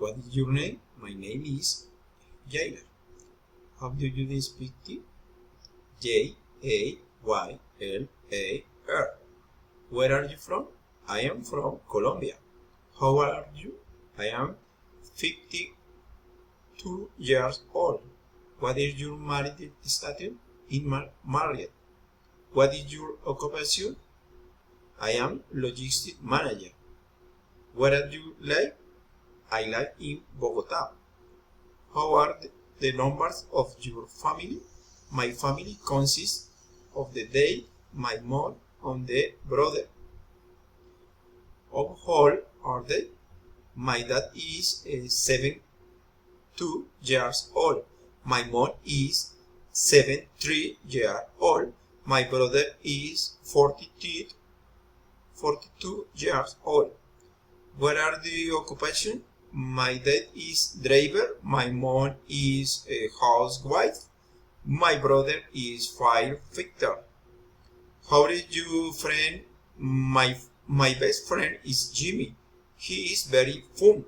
What is your name? My name is Jailer. How do you speak it? Jayler. Where are you from? I am from Colombia. How old are you? I am 52 years old. What is your married status? Married. What is your occupation? I am logistics manager. Where do you live? I live in Bogota. How are the numbers of your family? My family consists of the dad, my mom, and the brother. How old are they? My dad is 72 years old. My mom is 73 years old. My brother is 42 years old. What are the occupation? My dad is driver. My mom is a housewife. My brother is firefighter. How is your friend? My best friend is Jimmy. He is very fun.